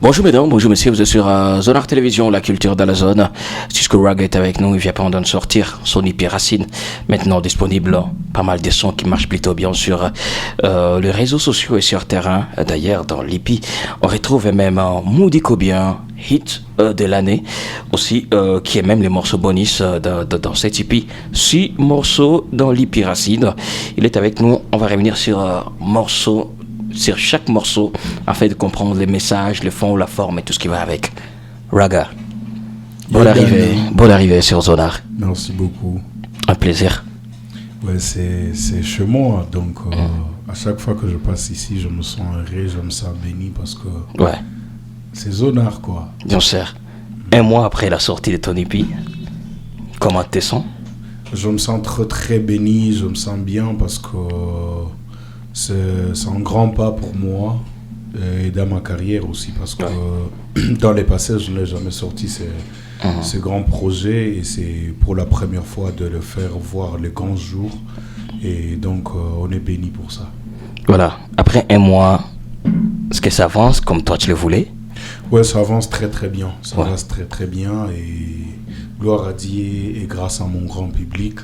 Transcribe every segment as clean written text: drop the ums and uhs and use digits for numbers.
Bonjour mesdames, bonjour messieurs, vous êtes sur Zone Art Télévision, la culture de la zone. Cisco Raga est avec nous, il vient pendant de sortir son EP Racine, maintenant disponible, pas mal de sons qui marchent plutôt bien sur les réseaux sociaux et sur terrain. D'ailleurs, dans l'EP, on retrouve même Moody Cobien, hit de l'année, aussi qui est même les morceaux bonus dans cet EP. 6 morceaux dans l'EP Racine. Il est avec nous, on va revenir sur chaque morceau afin de comprendre les messages, le fond, la forme et tout ce qui va avec. Raga, bonne arrivée sur Zonar. Merci beaucoup. Un plaisir. Ouais, c'est chez moi, donc à chaque fois que je passe ici, je me sens heureux, je me sens béni parce que ouais, c'est Zonar quoi. Bien sûr. Un mois après la sortie de ton EP, comment te sens? Je me sens très très béni, je me sens bien parce que c'est un grand pas pour moi et dans ma carrière aussi parce que dans les passés je n'ai jamais sorti ces grands projets et c'est pour la première fois de le faire voir les grands jours et donc on est béni pour ça. Voilà, après un mois, est-ce que ça avance comme toi tu le voulais? Ouais, ça avance très très bien, ça avance très très bien et gloire à Dieu et grâce à mon grand public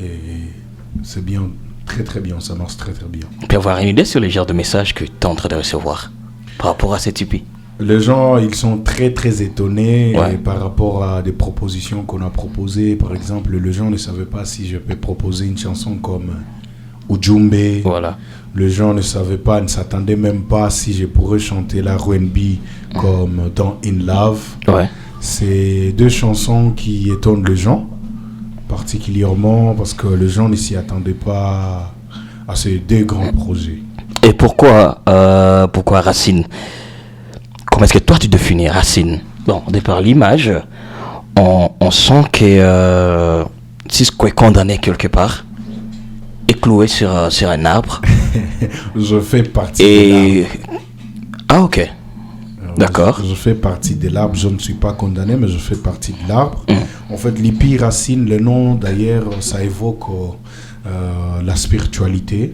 et c'est bien. Très très bien, ça marche très très bien. On peut avoir une idée sur les genres de messages que tu es en train de recevoir par rapport à cette EP? Les gens, ils sont très très étonnés par rapport à des propositions qu'on a proposées. Par exemple, les gens ne savaient pas si je peux proposer une chanson comme Ujumbe. Voilà. Les gens ne savaient pas, ne s'attendaient même pas si je pourrais chanter la R&B comme dans In Love. Ouais. C'est deux chansons qui étonnent les gens. Particulièrement parce que les gens ne s'y attendaient pas à ces deux grands projets. Et pourquoi Racine? Comment est-ce que toi tu définis Racine? Bon, par l'image, on sent que Cisco est condamné quelque part et cloué sur un arbre. Je fais partie de l'arbre. Ah ok. D'accord. Je fais partie de l'arbre, je ne suis pas condamné, mais je fais partie de l'arbre. En fait, l'EP Racine, le nom d'ailleurs, ça évoque la spiritualité.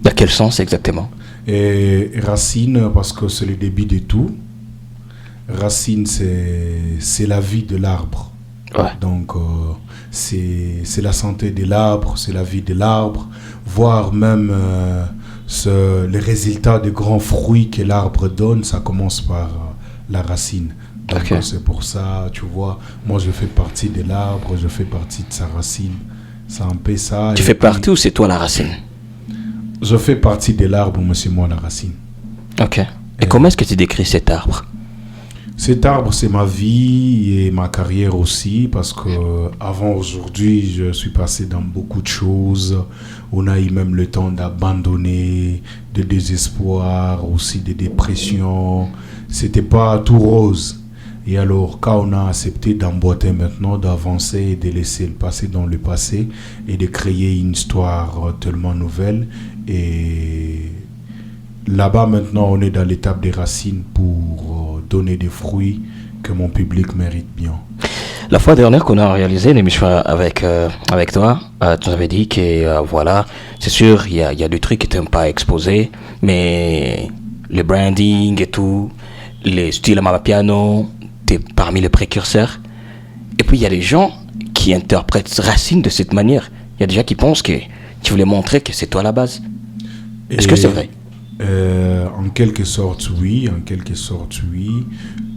Dans quel sens exactement? Et Racine, parce que c'est le début de tout. Racine, c'est la vie de l'arbre. Ouais. Donc, c'est la santé de l'arbre, c'est la vie de l'arbre, voire même les résultats des grands fruits que l'arbre donne, ça commence par la racine. Donc c'est pour ça, tu vois, moi je fais partie de l'arbre, je fais partie de sa racine. C'est un peu ça. Tu fais partie ou c'est toi la racine? Je fais partie de l'arbre, mais c'est moi la racine. Ok. Et comment est-ce que tu décris cet arbre? Cet arbre, c'est ma vie et ma carrière aussi, parce que avant aujourd'hui, je suis passé dans beaucoup de choses. On a eu même le temps d'abandonner, de désespoir, aussi de dépression. C'était pas tout rose. Et alors, quand on a accepté d'emboîter maintenant, d'avancer et de laisser le passé dans le passé et de créer une histoire tellement nouvelle, et là-bas maintenant, on est dans l'étape des racines pour donner des fruits que mon public mérite bien. La fois dernière qu'on a réalisé une émission avec toi, tu nous avais dit que voilà, c'est sûr, il y a des trucs qui t'aiment pas exposés, mais le branding et tout, les styles à piano, t'es parmi les précurseurs. Et puis il y a des gens qui interprètent Racine de cette manière. Il y a des gens qui pensent que tu voulais montrer que c'est toi la base. Est-ce que c'est vrai? En quelque sorte oui,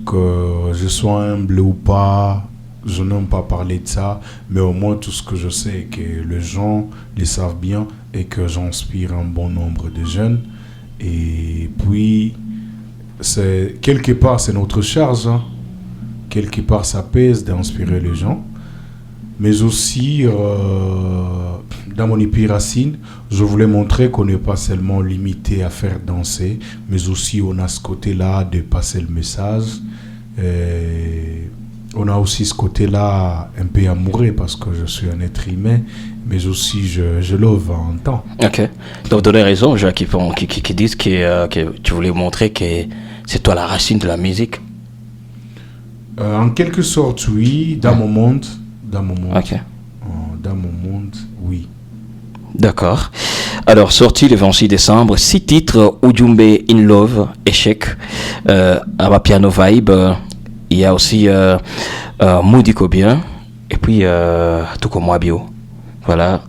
que je sois humble ou pas, je n'aime pas parler de ça, mais au moins tout ce que je sais est que les gens le savent bien et que j'inspire un bon nombre de jeunes. Et puis quelque part c'est notre charge, hein. Quelque part ça pèse d'inspirer les gens, mais aussi dans mon EP Racine, je voulais montrer qu'on n'est pas seulement limité à faire danser, mais aussi on a ce côté-là de passer le message. On a aussi ce côté-là un peu amoureux parce que je suis un être humain, mais aussi je l'ouvre en temps. Ok. Donc donner raison aux gens qui disent que tu voulais montrer que c'est toi la racine de la musique. En quelque sorte, oui, dans mon monde. Ok. Dans mon monde, oui. D'accord. Alors, sorti le 26 décembre, 6 titres, Ujumbe in Love, Échec, Amapiano Vibe, il y a aussi Moudiko Bien, et puis Tout comme moi Bio. Voilà,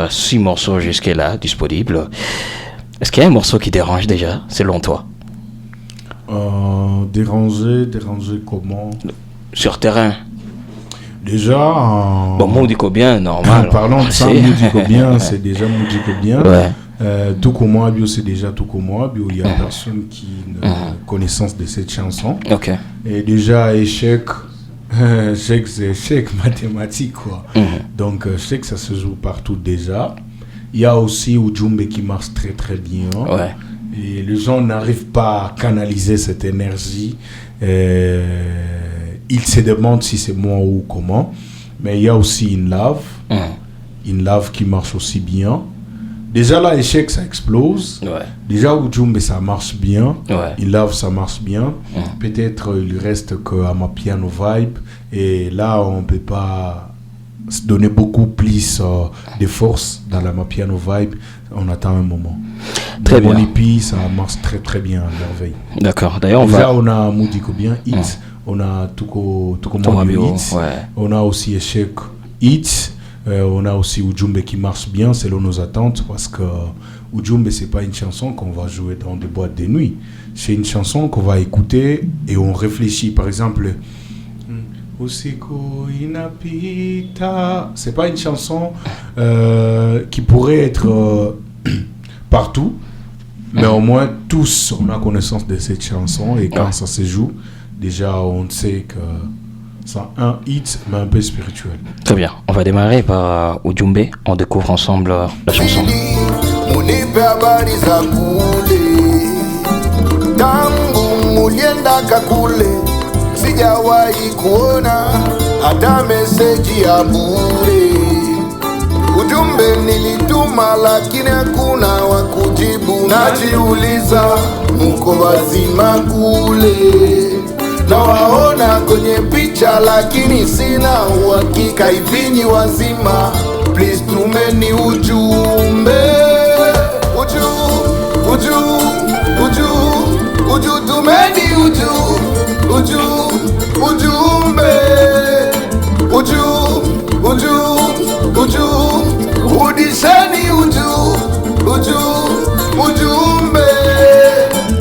6 morceaux jusque-là disponibles. Est-ce qu'il y a un morceau qui dérange déjà, selon toi? Déranger comment? Sur terrain. Déjà, Bon, Moudiko Bien, normal. Parlons de ça, Moudiko Bien, c'est déjà Moudiko Bien. Ouais. Tout comme moi, Bio, c'est déjà Tout comme moi, Bio. Il y a personne qui n'a connaissance de cette chanson. Ok. Et déjà, Échec, échec, c'est échec mathématique, quoi. Donc, échec, ça se joue partout déjà. Il y a aussi Ujumbe qui marche très très bien. Ouais. Et les gens n'arrivent pas à canaliser cette énergie. Ils se demandent si c'est moi ou comment. Mais il y a aussi In Love. In Love qui marche aussi bien. Déjà là, Échec, ça explose. Ouais. Déjà, Ujumbe, ça marche bien. Ouais. In Love, ça marche bien. Peut-être il reste que Amapiano Vibe. Et là, on ne peut pas se donner beaucoup plus de force dans la Amapiano Vibe. On attend un moment. Très bien. Mon hippie, ça marche très très bien à merveille. D'accord. D'ailleurs, Déjà, on a Moudiko Bien, Hits. On a Tout comme moi, Hits. Ouais. On a aussi Échec, Hits. On a aussi Ujumbe qui marche bien selon nos attentes, parce que Ujumbe, c'est pas une chanson qu'on va jouer dans des boîtes de nuit. C'est une chanson qu'on va écouter et on réfléchit. Par exemple, Usiku inapita, c'est pas une chanson qui pourrait être partout, mais au moins tous on a connaissance de cette chanson, et quand ça se joue, déjà on sait que c'est un hit, mais un peu spirituel. Très bien. On va démarrer par Ujumbe. On découvre ensemble la chanson. Munipe habari za kule, tangu muliendaka kule, sijawahi kuona hata meseji ya bure. Ujumbe nilituma lakini hakuna wa kujibu. Najiuliza muko wazima kule, nawaona kwenye picha lakini sina uhakika hivi wazima. Please tumeni ujumbe, tumeni ujumbe, rudisheni ujumbe.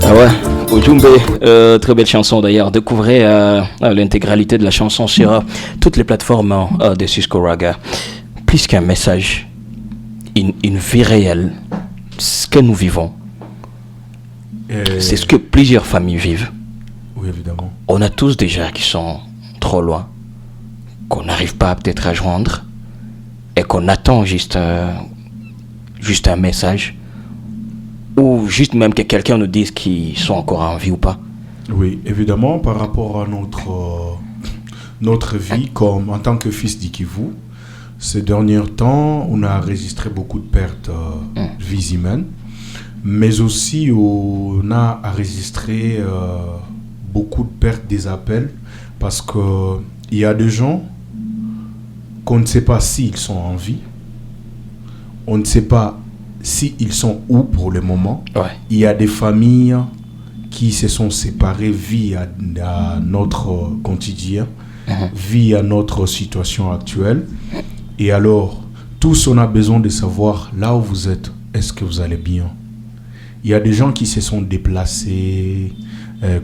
Ah ouais, Ujumbe, très belle chanson d'ailleurs. Découvrez l'intégralité de la chanson sur toutes les plateformes de Cisco Raga. Plus qu'un message, une vie réelle, ce que nous vivons. C'est ce que plusieurs familles vivent. Oui, évidemment. On a tous des gens qui sont trop loin, qu'on n'arrive pas peut-être à joindre, et qu'on attend juste un message, ou juste même que quelqu'un nous dise qu'ils sont encore en vie ou pas. Oui, évidemment, par rapport à notre vie, comme en tant que fils d'Ikivu, ces derniers temps, on a enregistré beaucoup de pertes de vies humaines, mais aussi on a enregistré beaucoup de pertes des appels, parce qu'il y a des gens qu'on ne sait pas s'ils sont en vie, on ne sait pas s'ils sont où pour le moment. Ouais. Il y a des familles qui se sont séparées via notre quotidien, via notre situation actuelle. Et alors, tous on a besoin de savoir là où vous êtes, est-ce que vous allez bien? Il y a des gens qui se sont déplacés,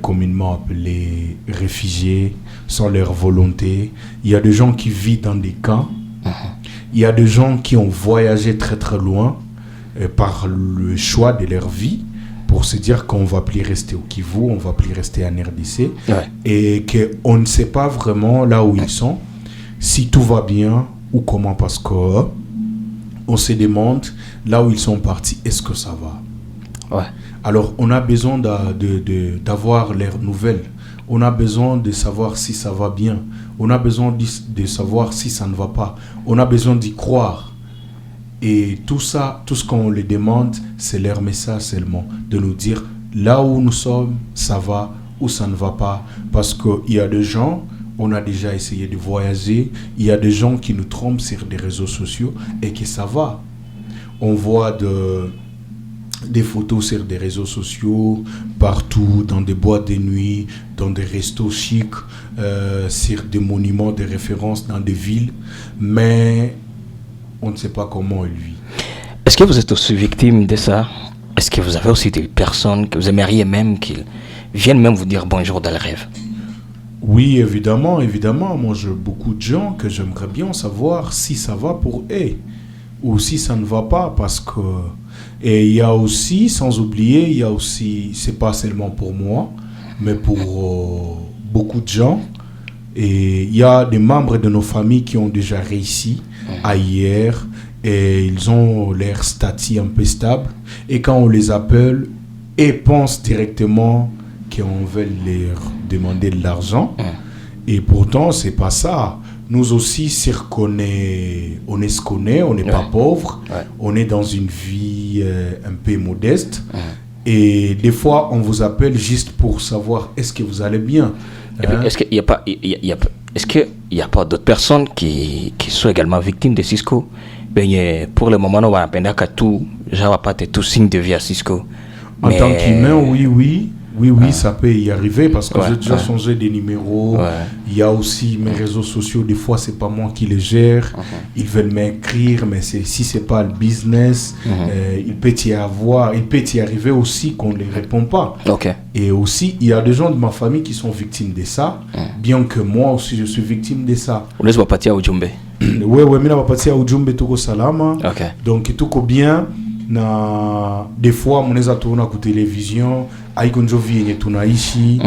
communément appelés réfugiés, sans leur volonté. Il y a des gens qui vivent dans des camps. Il y a des gens qui ont voyagé très très loin par le choix de leur vie, pour se dire qu'on ne va plus rester au Kivu, on ne va plus rester en RDC, et qu'on ne sait pas vraiment là où ils sont, si tout va bien ou comment, parce qu'on se demande là où ils sont partis, est-ce que ça va? Ouais. Alors on a besoin d'avoir leurs nouvelles, on a besoin de savoir si ça va bien, on a besoin de savoir si ça ne va pas, on a besoin d'y croire. Et tout ça, tout ce qu'on les demande, c'est leur message seulement, de nous dire là où nous sommes, ça va ou ça ne va pas. Parce qu'il y a des gens, on a déjà essayé de voyager, il y a des gens qui nous trompent sur des réseaux sociaux et que ça va. on voit des photos sur des réseaux sociaux, partout, dans des boîtes de nuit, dans des restos chics, sur des monuments de référence dans des villes, mais on ne sait pas comment il vit. Est-ce que vous êtes aussi victime de ça? Est-ce que vous avez aussi des personnes que vous aimeriez même qu'ils viennent même vous dire bonjour dans le rêve? Oui, évidemment. Moi, j'ai beaucoup de gens que j'aimerais bien savoir si ça va pour eux ou si ça ne va pas, parce que... Et il y a aussi, sans oublier, c'est pas seulement pour moi, mais pour beaucoup de gens. Et il y a des membres de nos familles qui ont déjà réussi ailleurs et ils ont leur statut un peu stable. Et quand on les appelle, ils pensent directement qu'on veut leur demander de l'argent. Et pourtant, c'est pas ça. Nous aussi, on n'est pas pauvre, on est dans une vie un peu modeste. Et des fois, on vous appelle juste pour savoir est-ce que vous allez bien. Est-ce qu'il n'y a pas d'autres personnes qui sont également victimes de Cisco? Pour le moment, on va apprendre que tout signe de vie à Cisco. En tant qu'humain, oui, ça peut y arriver parce que j'ai déjà changé des numéros. Il y a aussi mes réseaux sociaux, des fois c'est pas moi qui les gère. Ils veulent m'écrire, mais si c'est pas le business, il peut y arriver aussi qu'on ne les répond pas. Et aussi, il y a des gens de ma famille qui sont victimes de ça, bien que moi aussi je suis victime de ça. On laisse pas ujumbe. Ouais, mina wapatia ujumbe tuko salama. Donc tuko bien. Na des fois mnaweza tuona ku television haiko njo vie yenye tunaishi.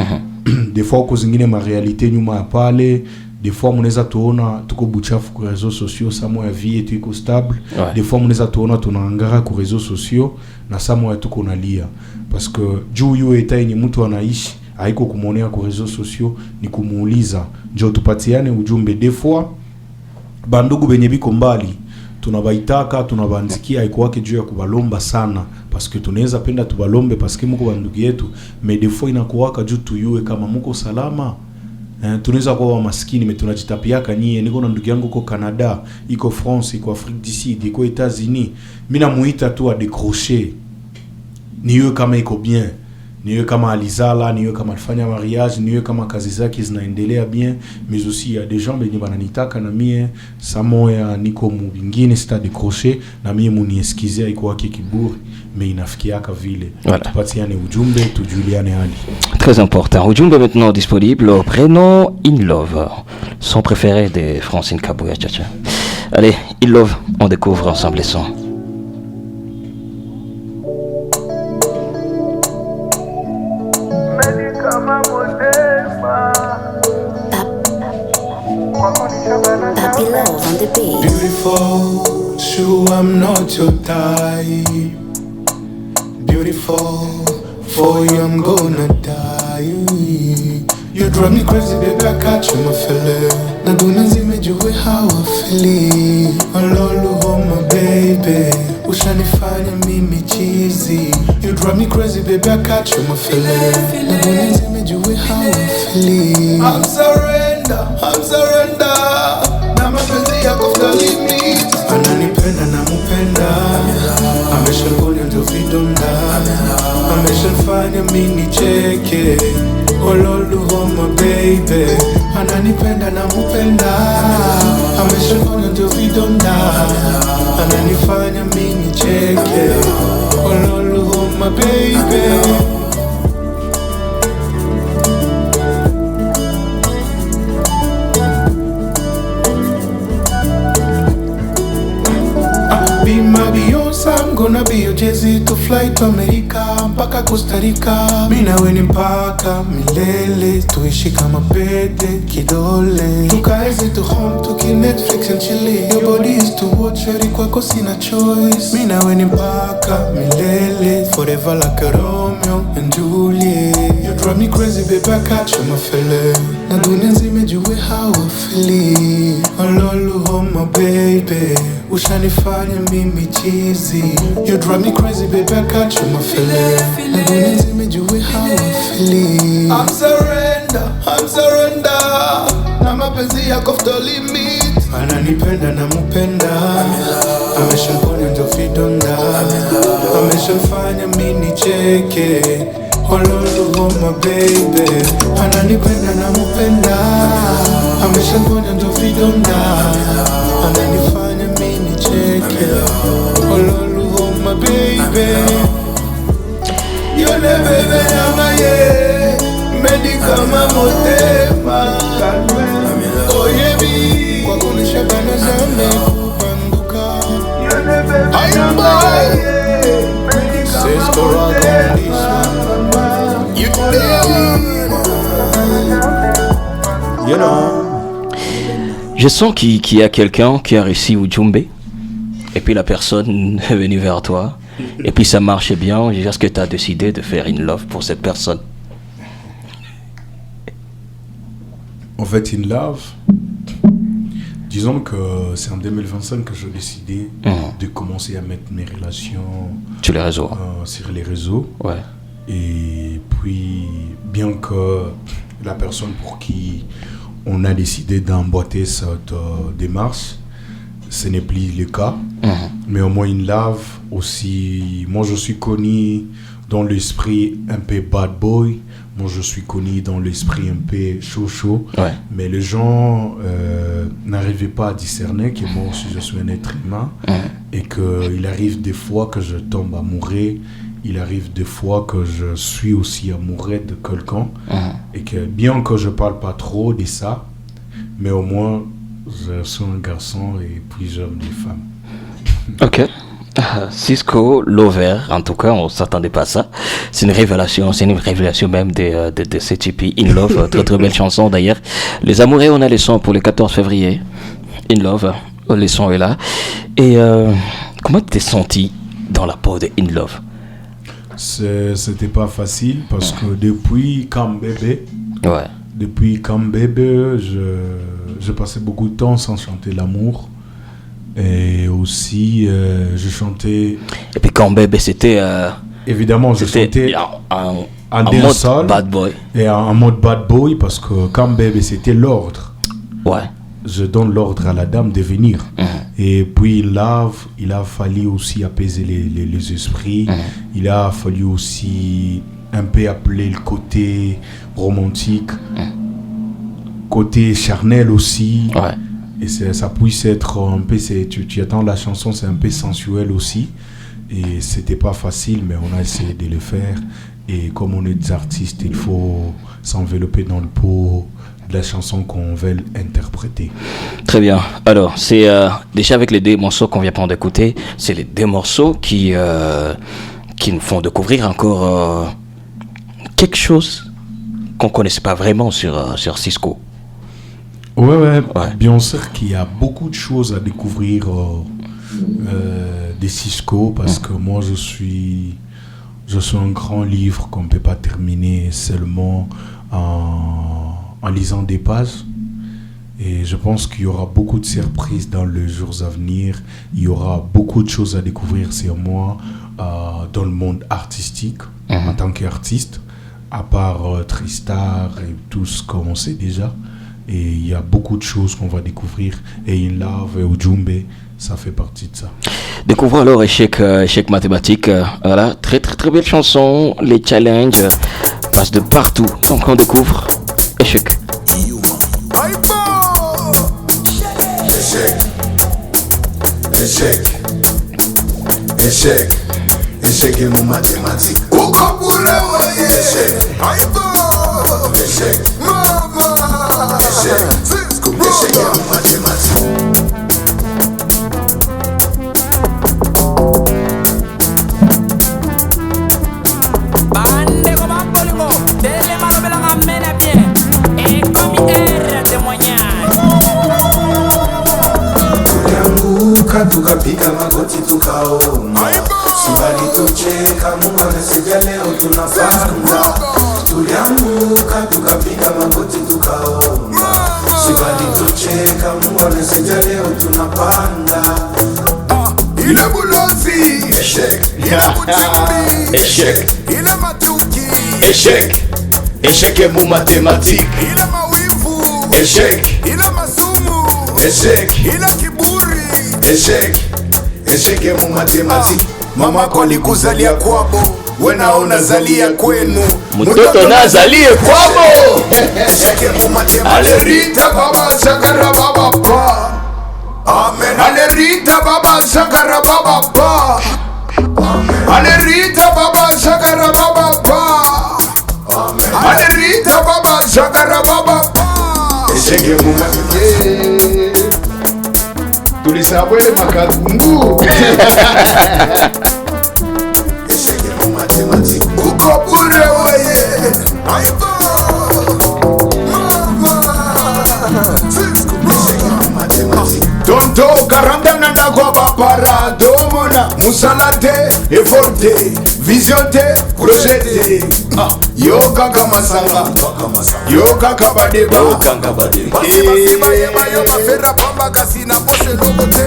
Des fois uko zingine ma realite nyuma ya pale. Des fois mnaweza tuona tuko buchafu ku réseaux sociaux, samo ya vie yetu iko stable. Des fois mnaweza tuona tunaangara ku réseaux sociaux na samo ya tuko nalia, parce que juu hiyo eta yenye mtu anaishi haiko kumonea ku réseaux sociaux, ni kumuuliza njo tupatiane ujumbe. Des fois bandugu benye biko mbali tunabaitaka tunabandikia haikuwake juu ya kubalomba sana, parce que tunaweza penda tubalombe parce que mko bandugu yetu, mais des fois inakuwaka juu tuyue kama mko salama. Tunaweza kuwa maskini mais tunajitapiaka nyie, niko na ndugu yangu uko Canada, iko France, iko Afrique du Sud, iko États-Unis, mimi namuita tu a décrocher, niwe kama iko bien, niwe kama alizala, niwe kama alifanya mariage, niwe kama kazi zake zinaendelea bien. Mais aussi il y a des gens benye bananitaka na mie samoya niko mubingine sita décrocher na mie muniesikize iko wake kiburi, mais inafikiaka vile. Tupatiane ujumbe, tujuliane hali. Très important. Ujumbe maintenant disponible. Prénom In Love, son préféré de Francine Kabouya Tchatcha. Allez, In Love, on découvre ensemble les sons. Beautiful, true, I'm not your type. Beautiful, for you I'm gonna die. You drive me crazy, baby, I catch you, my fella. Na dunazi mejuwe how I feel. Alolu oh my baby, ushanifanya mimi cheesy. You drive me crazy, baby, I catch you, my fella. Na dunazi mejuwe how I feel. I'm surrender. Na mapenzi yako the limit. Ananipenda na mupenda. Ameshakunya ndio vidonda. Ameshafanya mimi cheke. Ololu oh my baby. Ananipenda na mupenda. Ameshakunya ndio vidonda. Ananifanya mimi cheke. Ololu oh my baby. Be my Beyonce, I'm gonna be your Jay-Z to fly to America, mpaka Costa Rica. Mina weni mpaka milele, tuishi kama pete kidole. Tukaeze to home, tuki Netflix and chili. Your body is to watch, yori kwako sina choice. Mina weni mpaka milele, forever like a Romeo and Juliet. You drive me crazy, baby, I catch you, my fella. Na dunia nzima jue how I feel. Ololu oh my baby, ushanifanya mimi cheesy. You drive me crazy, baby, I catch you, my fella. Na dunia nzima jue how I feel. I'm surrender. Na mapenzi yako the limit. Ananipenda na mupenda. Ameshakunya ndio vidonda. ameshafanya mini cheke. Ololo oh my baby, ananipenda na mupenda, ameshagonya ndo vidonda, ananifanya mini cheke. Ololo oh my baby, yole bebe yanga ye, medikama motema, oyebi, kwa kunisha bana zame kupanduka. Yole bebe yanga ye, Cisco Rock on this one. You know. Je sens qu'il y a quelqu'un qui a réussi au djembé, et puis la personne est venue vers toi, et puis ça marchait bien. Est-ce que tu as décidé de faire une love pour cette personne? En fait, in love, disons que c'est en 2025 que j'ai décidé de commencer à mettre mes relations sur les réseaux. Sur les réseaux. Ouais. Et puis, bien que la personne pour qui on a décidé d'emboîter cette démarche, ce n'est plus le cas. Mais au moins, in love aussi, moi je suis connu dans l'esprit un peu bad boy. Moi je suis connu dans l'esprit un peu chaud. Ouais. Mais les gens n'arrivaient pas à discerner que moi aussi je suis un être humain. Et qu'il arrive des fois que je tombe amoureux. Il arrive des fois que je suis aussi amoureux de quelqu'un. Et que bien que je parle pas trop de ça, mais au moins je suis un garçon et puis j'aime les femmes. Ok. Cisco Lover, en tout cas on s'attendait pas à ça. C'est une révélation même de CTP In Love. Très très belle chanson d'ailleurs. Les amoureux, on a les sons pour le 14 février. In Love, le son est là. Et comment tu t'es senti dans la peau de In Love? C'était pas facile parce que depuis Comme Bébé, je passais beaucoup de temps sans chanter l'amour. Et aussi, je chantais. Et puis Comme Bébé, c'était. Évidemment, je chantais en mode bad boy. Et en mode bad boy parce que Comme Bébé, c'était l'ordre. Ouais. Je donne l'ordre à la dame de venir. Et puis là, il a fallu aussi apaiser les esprits. Il a fallu aussi un peu appeler le côté romantique, côté charnel aussi. Ouais. Et ça puisse être un peu, tu attends la chanson, c'est un peu sensuel aussi. Et c'était pas facile, mais on a essayé de le faire. Et comme on est des artistes, il faut s'envelopper dans le pot de la chanson qu'on veut interpréter. Très bien. Alors, c'est déjà avec les deux morceaux qu'on vient prendre d'écouter, c'est les deux morceaux qui nous font découvrir encore quelque chose qu'on connaissait pas vraiment sur Cisco. Ouais. Bien sûr qu'il y a beaucoup de choses à découvrir de Cisco parce que moi je suis un grand livre qu'on ne peut pas terminer seulement en lisant des pages. Et je pense qu'il y aura beaucoup de surprises dans les jours à venir. Il y aura beaucoup de choses à découvrir sur moi dans le monde artistique, en tant qu'artiste, à part Tristar et tout ce qu'on sait déjà. Et il y a beaucoup de choses qu'on va découvrir. Et In Love et Ujumbe, ça fait partie de ça. Découvrons alors Échec mathématique. Voilà, très très très belle chanson. Les challenges passent de partout. Donc on découvre Échec. Échec est mon mathématique. Échec, maman. Échec est mon mathématique. Tukapiga magoti tukaomba, sibali tucheka, Mungu anasaidia leo tunapanda. Tulianguka tukapiga magoti tukaomba, sibali tucheka, Mungu anasaidia leo tunapanda. Ile bulozi, échec, ile buchimbi, échec, ile matuki, échec, échec est mon mathématique, ile mawivu, échec, ile masumu, échec, ile kiburi. Échec est mon mathématique. mama kolikuzalia kwabo, wena unazalia kwenu, mtoto nazalie kwabo. sheke mumatema alerita baba shakara baba pa, amen alerita baba shakara baba pa, alerita baba shakara baba pa, alerita baba shakara baba pa, sheke mumatema tulisabwe makagungu. sheke mumatema uko bure weye tonto karanga nanda kwa papara domona musalate eforte visionte projete yo kaka masanga yo kaka badeba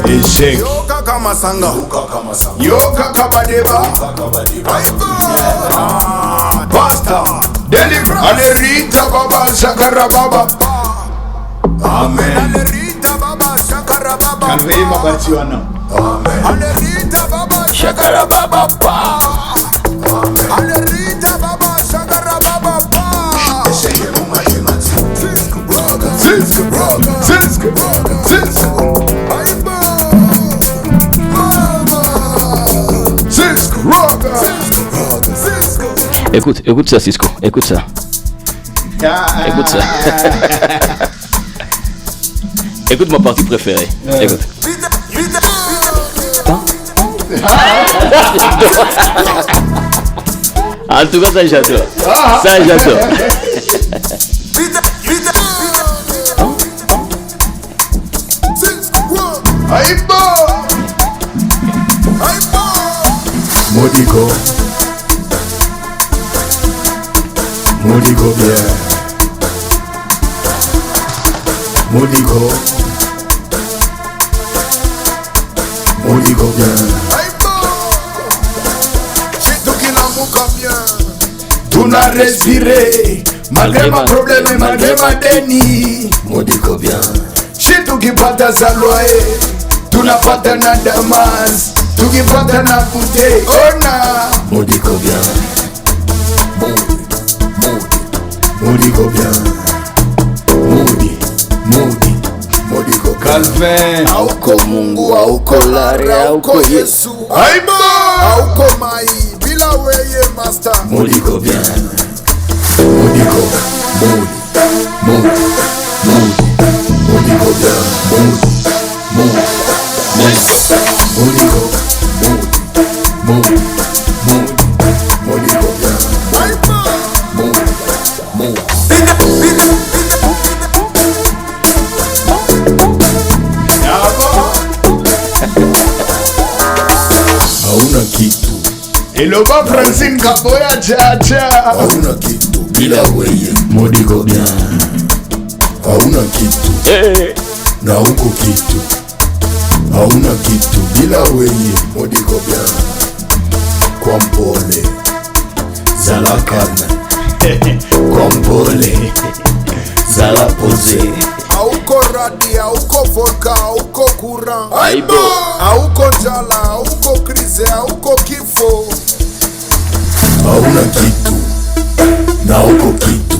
eshek yo kaka masanga yo kaka badeba basta deliver alerita baba shakara baba amen alerita baba shakara baba Calvez mabati wana. amen alerita baba shakara baba pa amen alerita baba shakara baba pa shake it mama Zinsk Écoute ça, Cisco. Écoute ça. Écoute ça. Écoute ma partie préférée. Écoute. En tout cas, ça j'adore. Ça j'adore. Modico bien Modico bien Tuna respiré malgré ma problème et malgré ma déni Modico bien Chez tukipata za loyer tunapata na damas tukipata na bouteille ona Modico bien Modico bien Modico Calvin. Auko Mungu, auko Lare, auko Yesu Aiba Auko Mai, bila weye master Modico bien Modico bien Modico bien hauna kitu Eloba Francine Kaboya chacha hauna kitu bila weye Modico bien hauna kitu na uko kitu hauna kitu bila weye Modico bien kwa mpole zalakana kwa mpole zala pose auko radi auko volka auko courant aibo auko njala auko krize auko kifo hauna kitu na uko kitu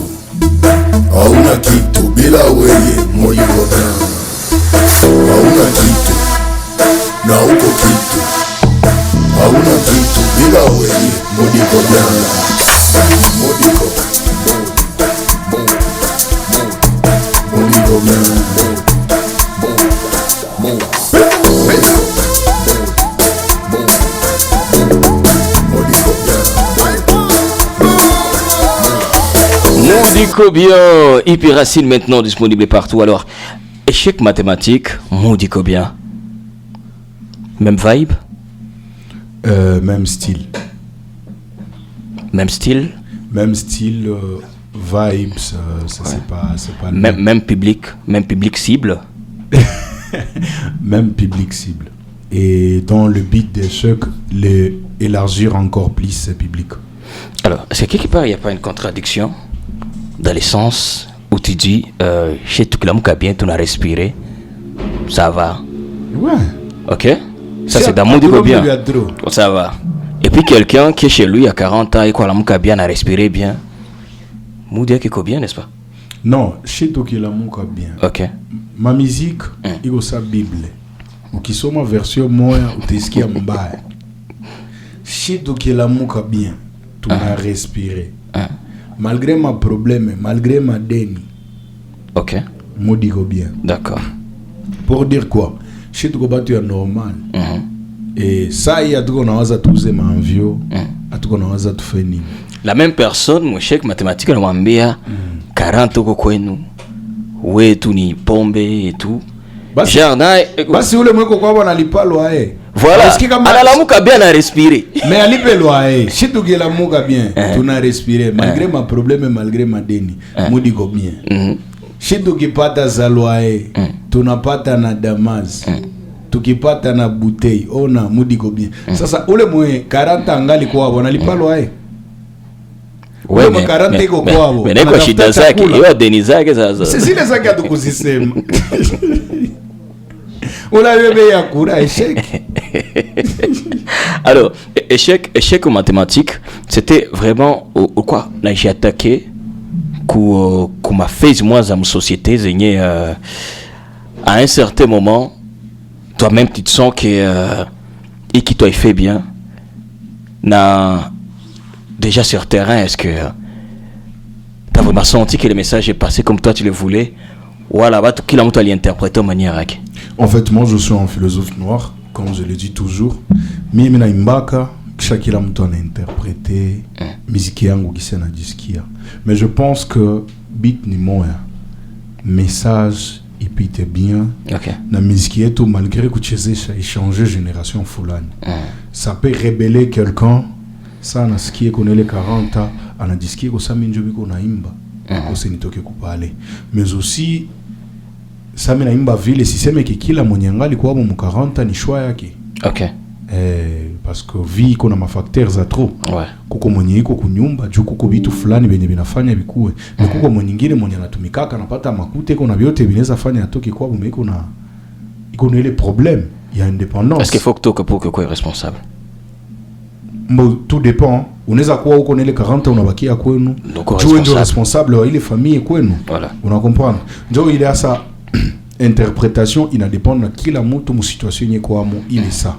hauna kitu bila weye Modico bien hauna kitu na uko kitu hauna kitu bila weye Modico bien Modico bien Modico bien, Hippie Racine maintenant disponible partout. Alors, échec mathématique, Modico bien. Même vibe? Même style. Même style? Même style, vibes, c'est pas le même public cible. Même public cible. Et dans le but d'échec, élargir encore plus ce public. Alors, est-ce que quelque part il n'y a pas une contradiction dans le sens où tu dis chez tout l'homme qui a bien, tu as respiré, ça va. Ouais. Ok. Ça, c'est dans Moudi bien. Ça va. Et puis quelqu'un qui est chez lui à 40 ans et quoi, la mouka bien à respirer bien. Moudi qui est bien, n'est-ce pas? Non, chez toi qui la mouka bien. Ok. Ma musique, il y a sa Bible. Qui sont ma version moi, ou t'es ce qui est mbaya. Chez toi qui la mouka bien, tu m'as respiré. Malgré ma problème, malgré ma déni. Ok. Moudi go bien. D'accord. Pour dire quoi? Chez toi tu es normal. Et ça, il y a tout qu'on a à tous les envieux, à tout qu'on a à tout faire. La même personne, mon chèque mathématique, elle m'a dit 40 au kwenu. Ouais, tout ni pombe et tout. Genre, si vous le mot quoi, on a pas loyer. Voilà. Alors la mouka bien à respirer. Mais elle peut loyer. Si tu que la mouka bien, tu n'as respiré. Malgré ma problème et malgré ma déni, moi dis go bien. Si tu que pas ta loyer, tu n'as pas ta na damas. Tukipata na bouteille ona mudiko bien sasa ule mwe 40 angali kwao wanalipa loyer wewe mwe 40 iko kwao mais kwa shida zake hiyo deni zake sasa zile zake atukuzisema ula bebe ya kura échec. Alors échec en mathématiques c'était vraiment au quoi là j'ai attaqué ku ma phase moi dans ma société zenye à un certain moment toi-même tu te sens que et qui t'a fait bien na déjà sur terrain est-ce que tu as vraiment senti que le message est passé comme toi tu le voulais ou alors bah qui l'a monté à l'interpréter de manière en fait moi je suis un philosophe noir comme je le dis toujours mimi na imbaka chaque kila mtu interpréter musique yangu kisa na diskia mais je pense que beat ni moya message et puis t'es bien la musique est tout malgré que tu essaies échanger génération fulani ça peut révéler quelqu'un ça na ski connaît les 40 ans ana disque ko ça minjo biko naimba ko se nitoke kupale mais aussi ça mena imba vile siseme que kila mwenye ngali kwa mu 40 ni choix yake parce que vie kuna mafacteurs za trop kuko mwenye iko kunyumba juu kuko vitu fulani benye binafanya bikuwe na kuko mwingine mwenye anatumikaka anapata makute kuna vyote vinaweza fanya atoke kwa mume iko na ile problème il y a indépendance. Est-ce qu'il faut que toi pour que quoi est responsable? Bon, tout dépend. Unaweza kuwa uko na ile 40 unabakia kwenu tu ndio responsable wa ile famille kwenu. Voilà. Unakomprendre ndio ile asa interprétation ina dépend na kila mtu mu situation yenye kwa mu ile ça.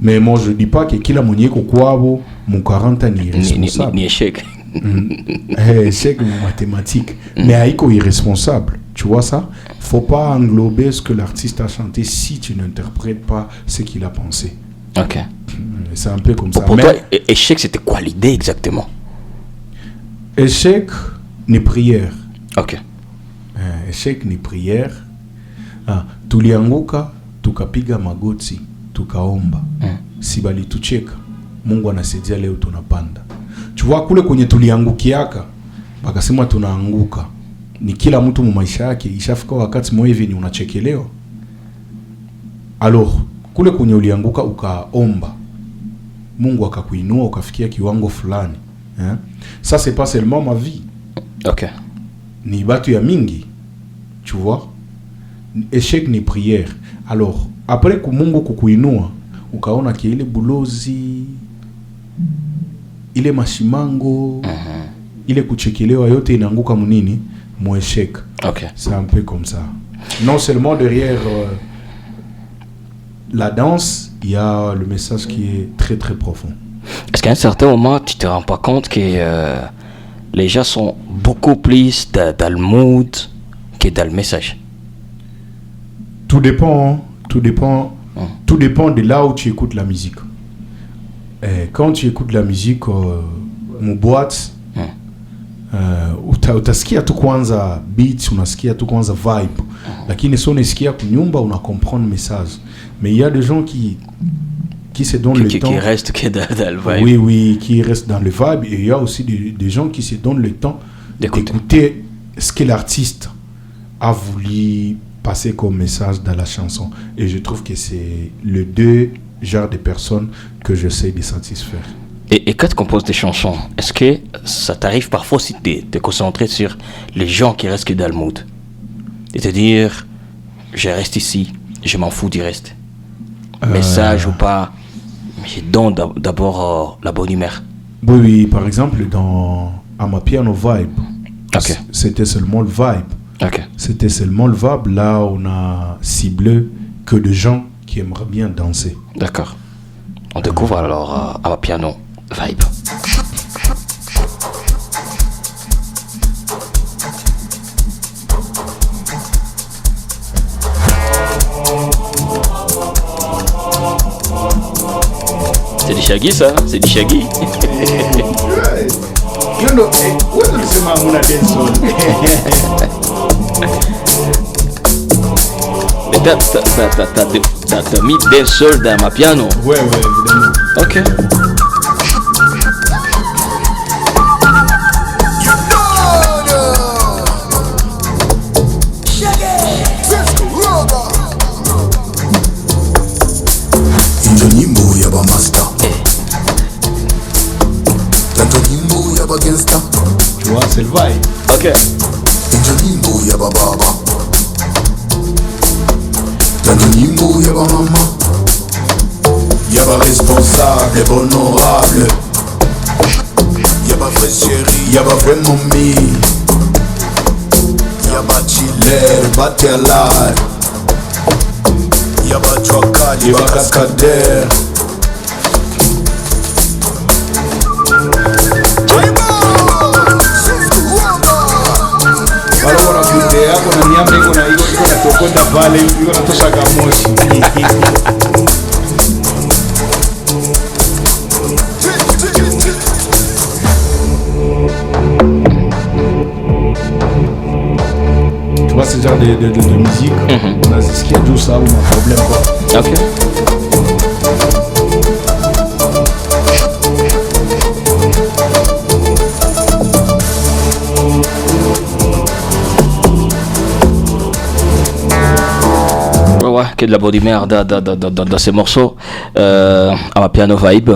Mais moi je dis pas que kila mwenye ko kwabo mu 40 ni responsable. Ni échec. Échec en mathématiques. Mais haiko irresponsable. Tu vois ça? Faut pas englober ce que l'artiste a chanté si tu n'interprètes pas ce qu'il a pensé. Ok. C'est un peu comme ça. Pour toi, échec, c'était quoi l'idée exactement? Échec ni prière. Ok. Échec ni prière. Tulianguka, tukapiga magoti, tukaomba. Si bali tucheka, Mungu anasaidia leo tunapanda. Tu vois kule kwenye tuliangukiaka, bakasema tunaanguka. Ni kila mtu mu maisha yake ishafika wakati mmoja hivi ni unachekelewa. Alors, kule kwenye ulianguka ukaomba, Mungu akakuinua ukafikia kiwango fulani. Ça c'est pas seulement ma vie. OK. Ni batu ya mingi. Tu vois? Échec ni prière. Alors, après que Mungu kukuinua, ukaona ki ile bulozi, ile mashimango, ile kuchekelewa yote inaanguka munini, mon échec. OK. C'est un peu comme ça. Non seulement derrière la danse, il y a le message qui est très très profond. Est-ce qu'à un certain moment, tu te rends pas compte que les gens sont beaucoup plus dans le mood que dans le message? Tout dépend, tout dépend de là où tu écoutes la musique. Quand tu écoutes la musique, mon boîte, utasikia tu kwanza beats, unasikia tu kwanza vibe, lakini sio unasikia kunyumba una comprendre message. Mais il y a des gens qui se donnent le temps, qui restent dans le vibe. Oui, qui restent dans le vibe, et il y a aussi des gens qui se donnent le temps d'écouter ce que l'artiste a voulu passer comme message dans la chanson. Et je trouve que c'est les deux genres de personnes que j'essaie de satisfaire. Et quand tu composes des chansons, est-ce que ça t'arrive parfois aussi de te concentrer sur les gens qui restent dans le mood? Et te dire, je reste ici, je m'en fous du reste. message ou pas, mais donne d'abord la bonne humeur. Oui, par exemple, dans Amapiano Vibe, Ok. c'était seulement le vibe. Ok. C'était seulement le vibe. Là, on a ciblé que des gens qui aimeraient bien danser. D'accord. On découvre alors Amapiano Vibe. C'est du Shaggy ça, c'est du Shaggy. You know, what do you say, Mamuna Denson? Mais t'as mis des sols dans ma piano. Ouais, évidemment. Ok. Injonimbo yaba master. Tantonimbo yaba gangsta. Tu vois, c'est le vibe. Ok. Injonimbo yaba baba. Tantonimbo yaba mama. Yaba responsable, honorable. Yaba vrai chéri, yaba vrai mommy. Yaba chiller, batelar. Yaba trucker, yaba cascadeur. Wala wana kunde yako na nyama iko na tokonda pale, iko na tosha kamoshi. Tu vois ce genre de musique, on a ce qui est tout ça, on a un problème quoi. Ok. Ouais, que de la bonne humeur dans ces morceaux. Amapiano Vibe.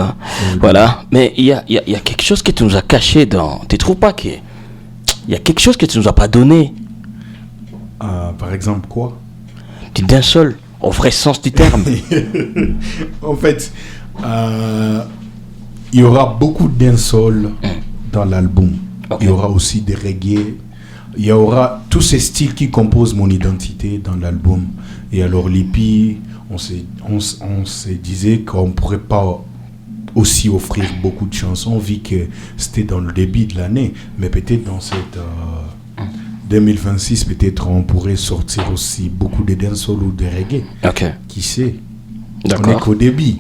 Voilà. Mais il y a quelque chose que tu nous as caché dans. Tu trouves pas qu'il y a quelque chose que tu nous as pas donné? Par exemple quoi? Du dancehall, au vrai sens du terme. En fait, il y aura beaucoup de dancehall dans l'album. Ok. Il y aura aussi des reggae. Il y aura tous ces styles qui composent mon identité dans l'album. Et alors l'EP, on se disait qu'on ne pourrait pas aussi offrir beaucoup de chansons vu que c'était dans le début de l'année. Mais peut-être dans cette 2026, peut-être on pourrait sortir aussi beaucoup de dancehall ou de reggae. Ok. Qui sait? On est D'accord. qu'au début.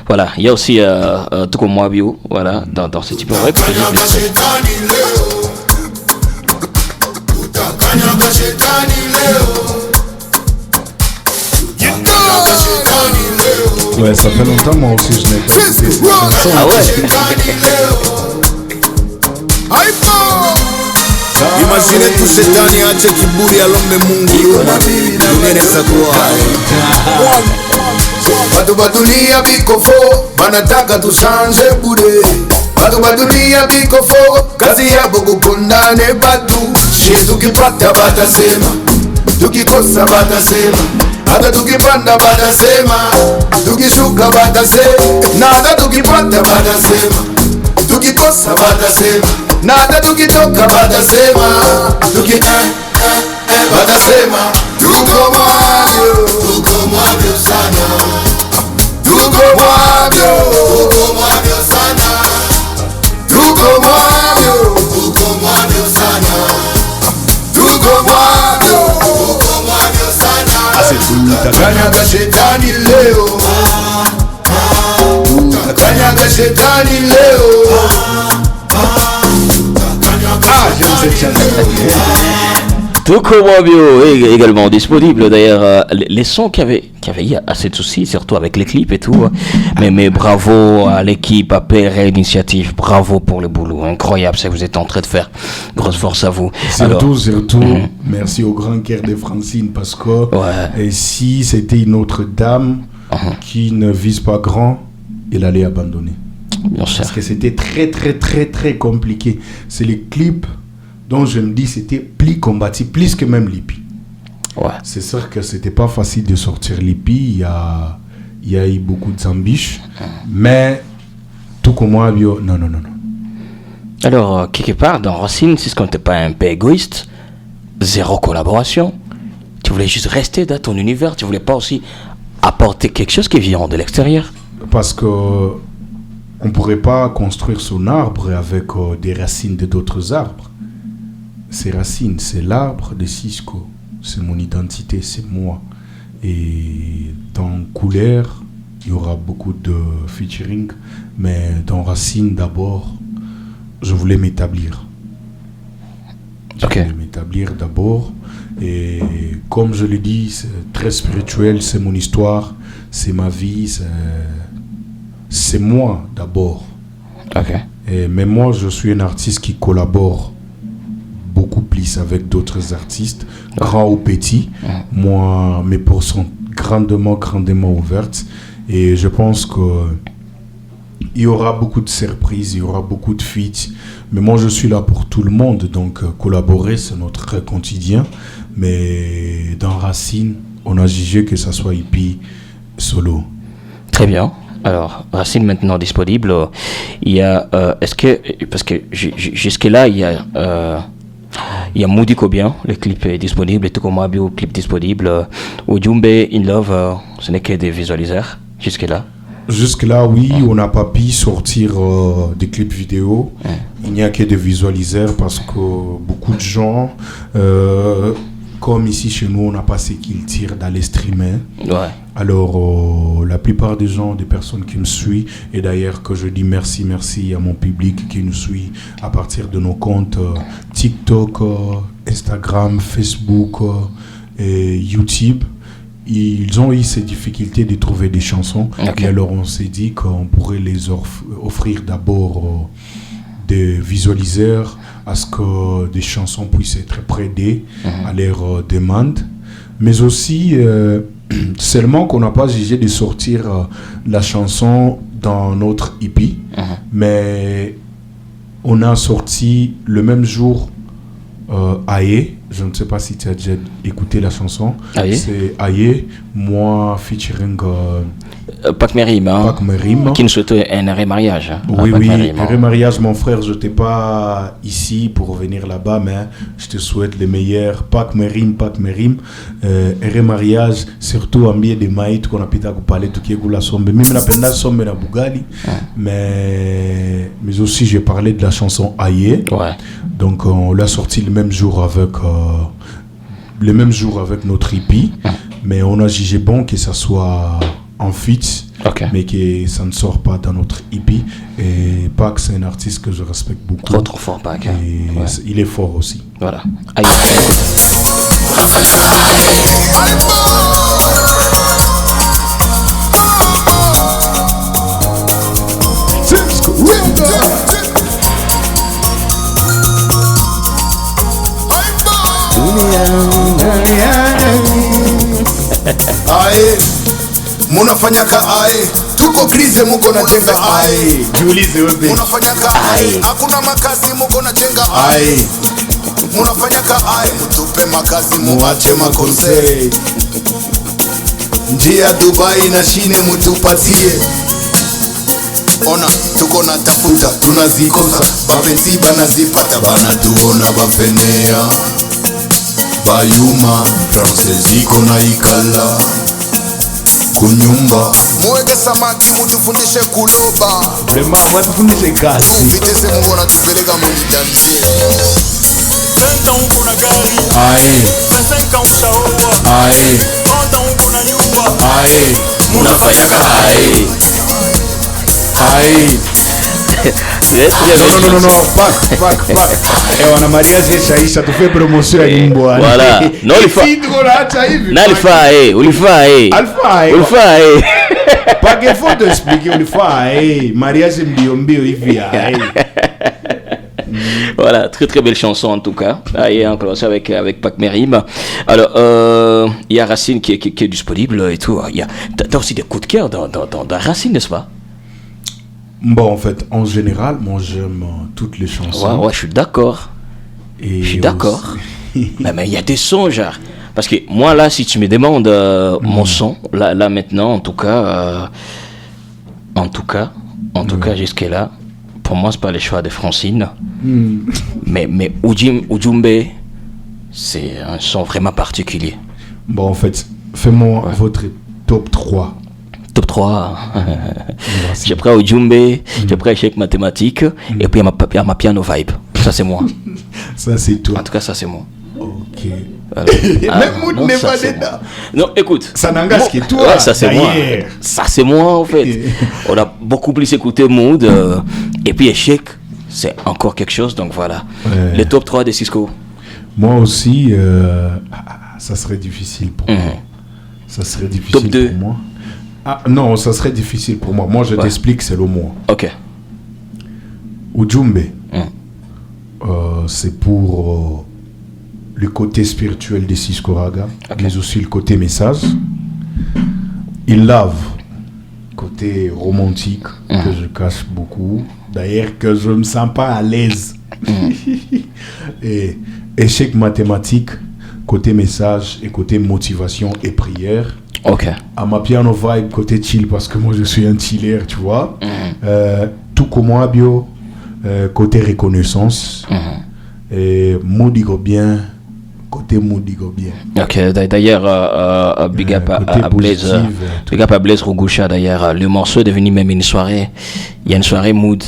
Voilà. Il y a aussi tout comme moi bio. Voilà. Dans ce type de rap. Ouais, ça fait longtemps moi aussi je n'ai pas écouté cette chanson. Ah ouais. Imagine tu shetani ache kiburi alombe Mungu dunia inaweza kuwa Batu badunia bikofo banataka tushanje bure. Batu badunia bikofo kazi yabo kukundane batu. Shie tukipata batasema, tukikosa batasema, hata tukipanda batasema, tukishuka batasema, na hata tukipata batasema, tukikosa batasema, na hata tukitoka batasema, batasema tuko mwavyo sana, tuko mwavyo sana, tuko mwavyo sana, tuko mwavyo sana. Tutakanyaga shetani leo, tutakanyaga shetani leo. J'aime cette chanson. Tuko Mwavyo est également disponible. D'ailleurs, les sons qu'il y avait assez de soucis, surtout avec les clips et tout. Mais bravo à l'équipe, à PR Initiative. Bravo pour le boulot. Incroyable ce que vous êtes en train de faire. Grosse force à vous. Surtout, merci au grand cœur de Francine parce que et si c'était une autre dame qui ne vise pas grand, elle allait abandonner. Bien sûr. Parce que c'était très compliqué. C'est les clips dont je me dis c'était plus combatif, plus que même l'IPI. Ouais. C'est sûr que c'était pas facile de sortir l'IPI. Il il y a eu beaucoup de zambiches, mais tout comme moi, non. Alors, quelque part, dans Racine, c'est ce qu'on n'était pas un peu égoïste, zéro collaboration. Tu voulais juste rester dans ton univers, tu voulais pas aussi apporter quelque chose qui vient de l'extérieur. Parce que on ne pourrait pas construire son arbre avec des racines de d'autres arbres. Ces racines, c'est l'arbre de Cisco, c'est mon identité, c'est moi. Et dans Couleur, il y aura beaucoup de featuring, mais dans Racine d'abord, je voulais m'établir. Je voulais m'établir d'abord. Et comme je l'ai dit, c'est très spirituel, c'est mon histoire, c'est ma vie, c'est moi d'abord. Mais moi, je suis un artiste qui collabore beaucoup plus avec d'autres artistes, grands ou petits. Moi, mes portes sont grandement ouvertes. Et je pense qu'il y aura beaucoup de surprises, il y aura beaucoup de feats. Mais moi, je suis là pour tout le monde. Donc, collaborer, c'est notre quotidien. Mais dans Racine, on a jugé que ça soit hippie solo. Très bien. Alors, Racine maintenant disponible. Il y a, est-ce que, parce que jusque-là, il y a Moody Cobian, le clip est disponible, et tout comme Abio, le clip disponible. Ujumbe In Love, ce n'est que des visualiseurs, jusque-là. Jusque-là, oui, on n'a pas pu sortir des clips vidéo. Il n'y a que des visualiseurs parce que beaucoup de gens, comme ici chez nous, on n'a pas ce qu'ils tirent d'aller streamer. Alors, la plupart des gens, des personnes qui me suivent, et d'ailleurs que je dis merci à mon public qui nous suit à partir de nos comptes TikTok, Instagram, Facebook et YouTube. Ils ont eu ces difficultés de trouver des chansons. Et alors on s'est dit qu'on pourrait les offrir d'abord des visualiseurs à ce que des chansons puissent être prêtées à leur demande. Mais aussi, seulement qu'on n'a pas jugé de sortir la chanson dans notre EP. Mais on a sorti le même jour Aye. Je ne sais pas si tu as déjà écouté la chanson. Aye. C'est Aye, moi featuring Pac Merim, qui nous souhaite un arrêt mariage. Oui, arrêt mariage, mon frère, je n'étais pas ici pour venir là-bas, mais je te souhaite le meilleur. Pac Merim. Arrêt mariage, surtout en biais de maït qu'on a pu parler tout qui est la sombe. Même la peine sombe na Bougali, mais aussi j'ai parlé de la chanson Aye. Donc on l'a sorti le même jour avec notre EP, mais on a jugé bon que ça soit en feat, mais que ça ne sort pas dans notre EP. Et Pac, c'est un artiste que je respecte beaucoup. Trop fort, Pac. Et il est fort aussi. Voilà. Aye, munafanya ka aye, tuko krize muko na jenga aye. Jiulize wewe. Munafanya ka aye, hakuna makazi muko na jenga aye. Munafanya ka aye, mutupe makazi muache makonse. Njia Dubai na shine mutupatie. Ona tuko na tafuta tunazikosa, bapenzi banazipata banatuona bafenea. Bayuma Ramses iko na ikala kunyumba. Muweke samaki mutufundishe kuloba. Vraiment, mwatufundishe kazi. Vitese Mungu anatupeleka mulitanzie. Tenta uko na gari. Aye. Nasenka ushaoa. Aye. Konta uko na nyumba. Aye. Munafanya ka aye. Aye. Non, Pac. Et on a mariage Shaisha, tu fais promotion à Nimbo. Voilà. Non, il faut. Alpha. Pas qu'il faut t'expliquer, il faut. Mariage mbio hivi. Voilà, très belle chanson en tout cas. Et on commence avec Pac Merim. Alors, il y a Racine qui est disponible et tout. T'as aussi des coups de cœur dans Racine, n'est-ce pas? Bon, en fait, en général, moi j'aime toutes les chansons. Ouais, je suis d'accord. Mais il y a des sons, genre, Parce que moi, là, si tu me demandes mon son, là maintenant, en tout cas, jusque-là, pour moi, c'est pas les choix de Francine. Mais Ujumbe, c'est un son vraiment particulier. Bon, en fait, fais-moi votre top 3. Top 3. J'ai pris Ujumbe, j'ai pris échec mathématique, et puis il y a ma piano vibe. Ça, c'est moi. Ça, c'est toi. En tout cas, ça, c'est moi. Ok. Voilà. Même Mood n'est pas c'est dedans. moi. Non, écoute. Ça n'engage que toi. Ouais, ça, c'est moi. d'ailleurs. Ça, c'est moi, en fait. On a beaucoup plus écouté Mood. Et puis, échec, c'est encore quelque chose. Donc, voilà. Ouais. Le top 3 de Cisco. Moi aussi, ça serait difficile pour moi. Ça serait difficile Top 2. pour moi. Ah non, ça serait difficile pour moi. Moi, je t'explique, c'est le moi. Ok. Ujumbe, c'est pour le côté spirituel de Cisco Raga, mais aussi le côté message. Il lave, côté romantique, que je cache beaucoup. D'ailleurs, que je ne me sens pas à l'aise. Et échec mathématique, côté message et côté motivation et prière. Ok. À ma piano vibe, côté chill, parce que moi je suis un chiller, tu vois. Tout comme Abio, côté reconnaissance. Et Moudigo bien, côté Moudigo bien. Ok, d'ailleurs, big up à Blaise. Big up à Blaise Rougoucha, d'ailleurs. Le morceau est devenu même une soirée. Il y a une soirée Mood.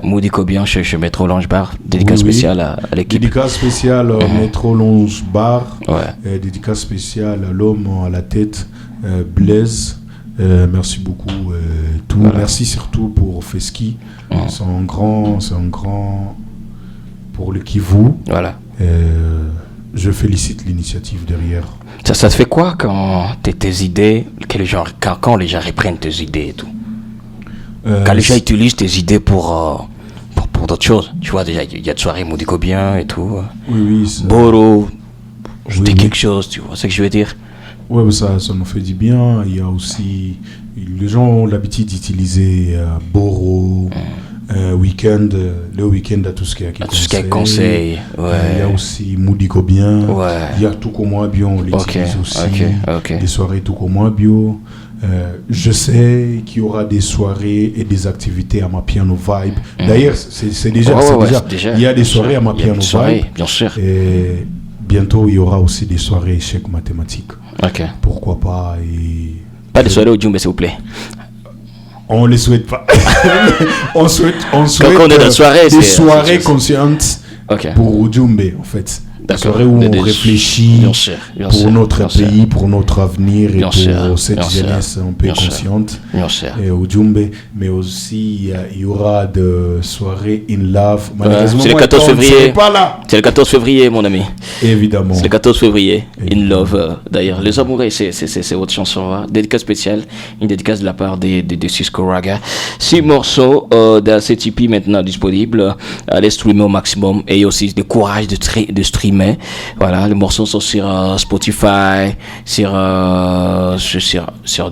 Mood Cobian chez Métro Lounge Bar. Dédicace spéciale à l'équipe. Dédicace spéciale Métro Lounge Bar. Ouais. Dédicace spéciale à l'homme à la tête, Blaise. Merci beaucoup. Voilà. Merci surtout pour Feski. C'est un grand pour le Kivu. Voilà. Je félicite l'initiative derrière. Ça te fait quoi quand tes idées, quand les gens reprennent tes idées et tout, quand les gens utilisent tes idées pour d'autres choses. Tu vois, déjà, il y a de soirées Moudico bien et tout. Oui. Boro, je dis quelque chose, tu vois ce que je veux dire. Ouais, ça nous fait du bien. Il y a aussi, les gens ont l'habitude d'utiliser Boro, week-end, le week-end à tout ce qui est conseil. Ouais. Il y a aussi Moudico bien. Ouais. Il y a tout comme moi bio, on l'utilise aussi. Okay. Des soirées tout comme moi bio. Je sais qu'il y aura des soirées et des activités à ma piano vibe. D'ailleurs, c'est déjà, il y a des soirées à ma piano vibe. Bien sûr. Et bientôt, il y aura aussi des soirées échecs mathématiques. Ok. Pourquoi pas Pas de soirée au Djumbe, s'il vous plaît. On les souhaite pas. on souhaite quand on est dans soirée, des soirées conscientes pour Djumbe, en fait. Des soirées où on réfléchit pour notre pays, pour notre avenir et pour cette jeunesse un peu consciente. Et au Djumbe, mais aussi il y aura de soirées in love. Malheureusement, c'est le 14 février. Pas là. C'est le 14 février, mon ami. Évidemment. C'est le 14 février. In love. D'ailleurs, Les Amoureux, c'est votre chanson. Hein. Dédicace spéciale. Une dédicace de la part de Cisco Raga. 6 morceaux dans cette EP maintenant disponibles. Allez streamer au maximum. Et aussi le courage de streamer. Voilà, les morceaux sont sur Spotify, sur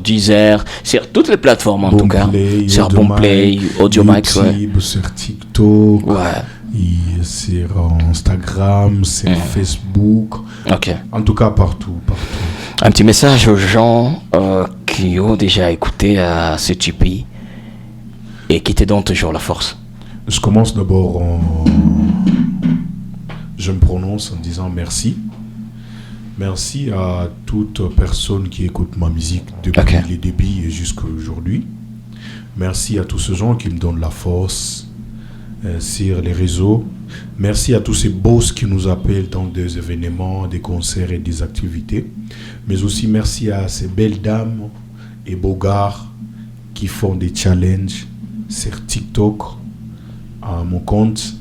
Deezer, sur toutes les plateformes en tout cas. Sur Boomplay, Audiomack, sur TikTok, sur Instagram, sur Facebook. Ok. En tout cas, partout. Un petit message aux gens qui ont déjà écouté cette EP et qui te donnent toujours la force. Je commence d'abord je me prononce en disant merci. Merci à toute personne qui écoute ma musique depuis les débuts et jusqu'à aujourd'hui. Merci à tous ces gens qui me donnent la force sur les réseaux. Merci à tous ces boss qui nous appellent dans des événements, des concerts et des activités. Mais aussi merci à ces belles dames et beaux gars qui font des challenges sur TikTok à mon compte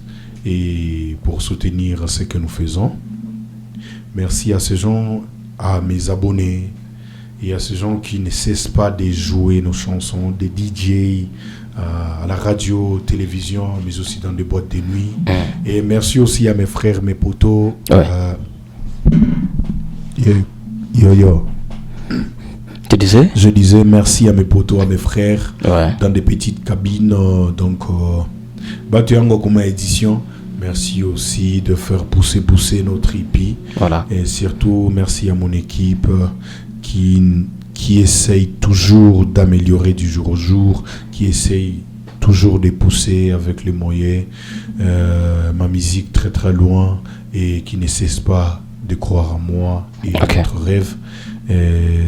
et pour soutenir ce que nous faisons. Merci à ces gens, à mes abonnés et à ces gens qui ne cessent pas de jouer nos chansons, des DJ à la radio, télévision, mais aussi dans des boîtes de nuit. Et merci aussi à mes frères, mes potos. Yo. Tu disais? Je disais merci à mes potos, à mes frères, dans des petites cabines. Donc, Batuango comme édition. Merci aussi de faire pousser notre hippie. Voilà. Et surtout, merci à mon équipe qui essaye toujours d'améliorer du jour au jour, qui essaye toujours de pousser avec les moyens ma musique très très loin et qui ne cesse pas de croire en moi et notre rêve.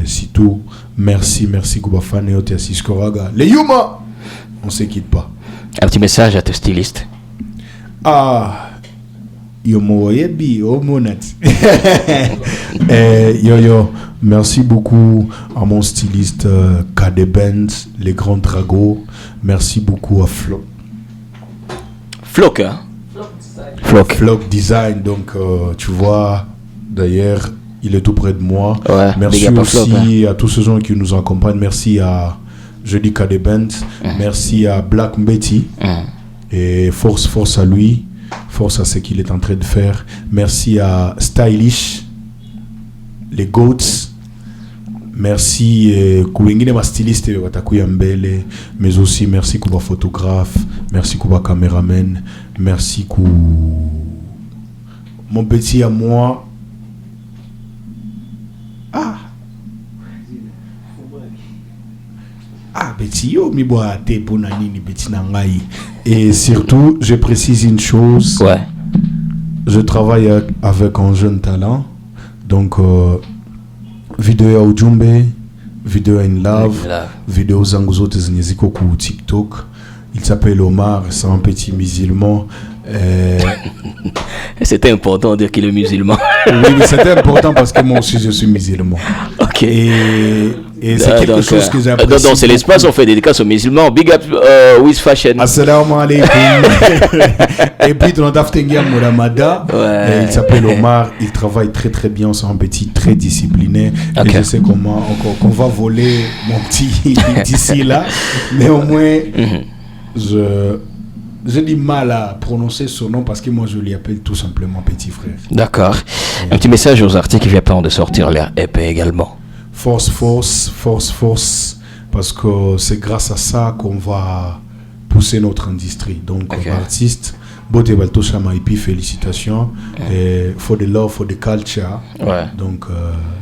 C'est tout. Merci Koubafane et Otiasis Koraga. Les Yuma, on ne se quitte pas. Un petit message à tes stylistes. Yo, merci beaucoup à mon styliste KD Benz, les grands dragos. Merci beaucoup à Flock, hein? Flock Design. Donc, tu vois, d'ailleurs, il est tout près de moi. Ouais, merci aussi à tous ceux gens qui nous accompagnent. Merci à Jeudi KD Benz. Merci à Black Mbeti. Et force à lui. Force à ce qu'il est en train de faire. Merci à Stylish, les Goats. Merci Kouengine ma styliste Watakuyambele, mais aussi merci Kouba photographe, merci Kouba caméraman, merci mon petit à moi. Petit yo mi boa te pour nanini petit nangai. Et surtout, je précise une chose. Ouais. Je travaille avec un jeune talent. Donc, vidéo à Ujumbe, vidéo in love, vidéo zanguzote zineziko ku TikTok. Il s'appelle Omar, c'est un petit musulman. C'était important de dire qu'il est musulman. Oui, mais c'était important parce que moi aussi je suis musulman. Ok. Et c'est quelque chose que j'apprécie. Dans c'est l'espace, on fait des dédicaces aux musulmans. Big up with fashion. Assalamu alaikum. Et puis, dans Daftengia Mouramada, il s'appelle Omar. Il travaille très très bien. C'est un petit très discipliné. Et je sais qu'on va voler mon petit d'ici là. Mais au moins, j'ai du mal à prononcer son nom parce que moi je lui appelle tout simplement petit frère. D'accord. Un petit message aux artistes qui viennent de sortir leur épée également. Force, parce que c'est grâce à ça qu'on va pousser notre industrie. Donc, artistes, Bote Baltosha Maipi, félicitations. Et for the love, for the culture. Ouais. Donc,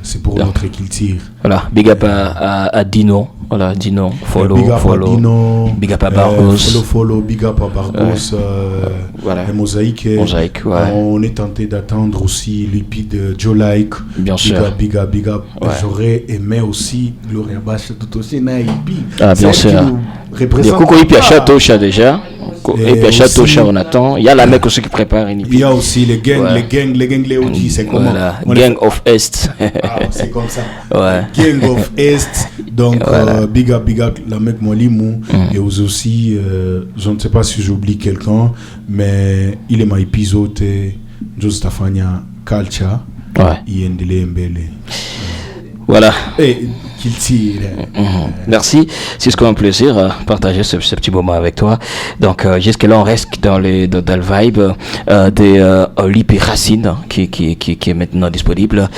c'est pour notre culture. Voilà, big up à Dino. Voilà, Dino, follow. Dino, big up à Bargos. Follow, big up à Bargos. Voilà. Et Mosaïque, ouais. On est tenté d'attendre aussi l'EP de Joe Like. Bien sûr. Big up. Ouais. J'aurais aimé aussi Gloria Bash tout aussi na EP. Ah, bien sûr. Du coup, il y a Château Chat déjà. Et puis à Château Chat, on attend. Il y a la mec aussi qui prépare une EP. Il y a aussi les gangs, les OG, c'est comment? Voilà. Gang of Est. C'est comme ça. Ouais. Gang of Est. Donc, big up, la mec Molimou. Et aussi, je ne sais pas si j'oublie quelqu'un, mais il est ma épisode, Jostafania Kalcha. Ouais. Yendele Mbele. Voilà. Et qu'il tire. Merci. C'est ce qu'on a un plaisir à partager ce petit moment avec toi. Donc, jusque-là, on reste dans le vibe des Olipi Racine qui est maintenant disponible.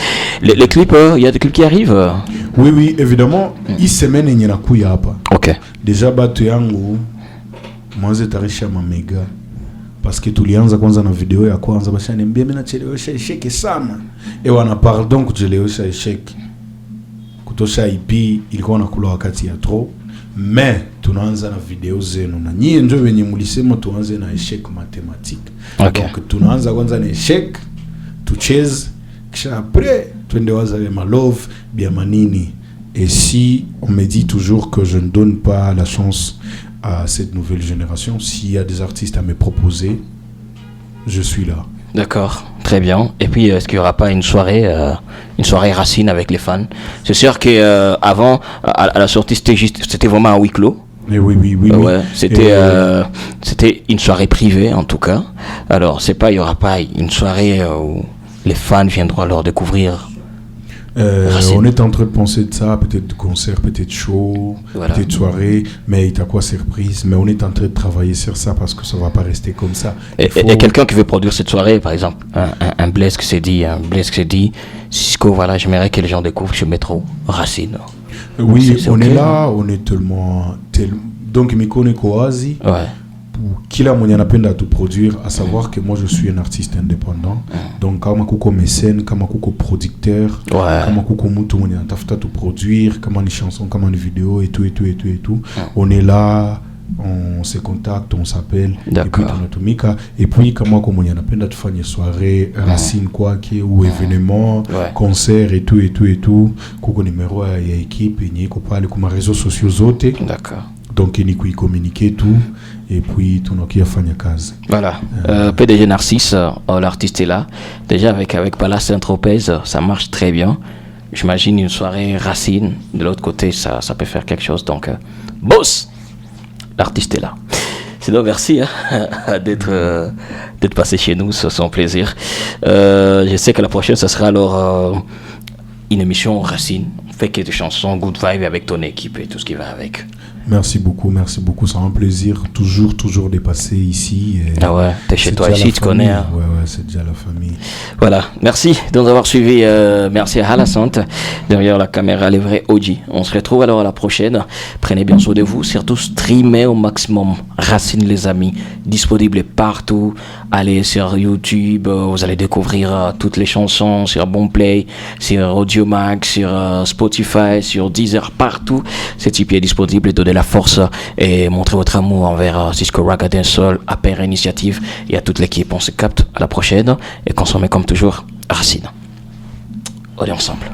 Les clips, il y a des clips qui arrivent. Oui, évidemment. Une semaine, il y en a couillé. Ok. Déjà, battu yangu, moi, j'ai tarissé ma méga. Parce que tulianza kwanza na video ya kwanza basha niambia mimi nachelewesha esheke sana. Wana pardon kuchelewesha esheke. Kutosha IP ilikuwa nakula wakati ya trop. Mais tunaanza na video zenu na nyie ndio wenye mlisema tuanze na esheke mathématique. Okay. Donc tunaanza kwanza na esheke, tucheze kisha après twende waza ma love bien manini. Et si on me dit toujours que je ne donne pas la chance à cette nouvelle génération, s'il y a des artistes à me proposer, je suis là. D'accord, très bien. Et puis, est-ce qu'il n'y aura pas une soirée Racine avec les fans? C'est sûr que avant, à la sortie, c'était vraiment un huis clos. Et oui. Ouais, c'était une soirée privée en tout cas. Alors, il n'y aura pas une soirée où les fans viendront alors découvrir. On est en train de penser de ça, peut-être concert, peut-être show, peut-être soirée, mais il y a quoi surprise, mais on est en train de travailler sur ça parce que ça va pas rester comme ça. Et quelqu'un qui veut produire cette soirée, par exemple, un Blaise qui s'est dit, Cisco, voilà, j'aimerais que les gens découvrent chez Métro Racine. Oui, on est là, on est tellement donc Mikone Koazi. Ouais. kila mwenye anapenda tout produire, à savoir que moi je suis un artiste indépendant. Donc kama kuko mécène, kama kuko producteur, kama kuko mtu mwenye anatafuta tout produire, kama ni chanson, kama ni vidéo et tout. On est là, on se contacte, on s'appelle et puis tunatumika. Et puis kama kwa mwenye anapenda tufanye soirée Racine kwake ou événement, concert et tout, kuko numéro ya équipe yenye iko pale kuma réseaux sociaux zote. D'accord. Donc il faut communiquer tout et puis tunakia fanya kazi. Voilà. PDG Narcisse, l'artiste est là. Déjà avec Palace Saint-Tropez, ça marche très bien. J'imagine une soirée Racine. De l'autre côté, ça peut faire quelque chose. Donc, boss, l'artiste est là. Sinon, merci d'être passé chez nous. C'est un plaisir. Je sais que la prochaine, ça sera alors une émission Racine. Fait que des chansons, good vibe avec ton équipe et tout ce qui va avec. Merci beaucoup, c'est un plaisir toujours de passer ici. Ah ouais, t'es chez toi ici, tu connais. Hein. Ouais, c'est déjà la famille. Voilà, merci de nous avoir suivis. Merci à Alassante, derrière la caméra, les vrais OG. On se retrouve alors à la prochaine. Prenez bien soin de vous, surtout streamez au maximum. Racine les amis, disponible partout. Allez sur YouTube, vous allez découvrir toutes les chansons sur Bonplay, sur Audiomack, sur Spotify, sur Deezer, partout. Ce type est disponible. Donnez la force et montrez votre amour envers Cisco Raga Dancehall, APR Initiative et à toute l'équipe. On se capte à la prochaine et consommez comme toujours Racine. On est ensemble.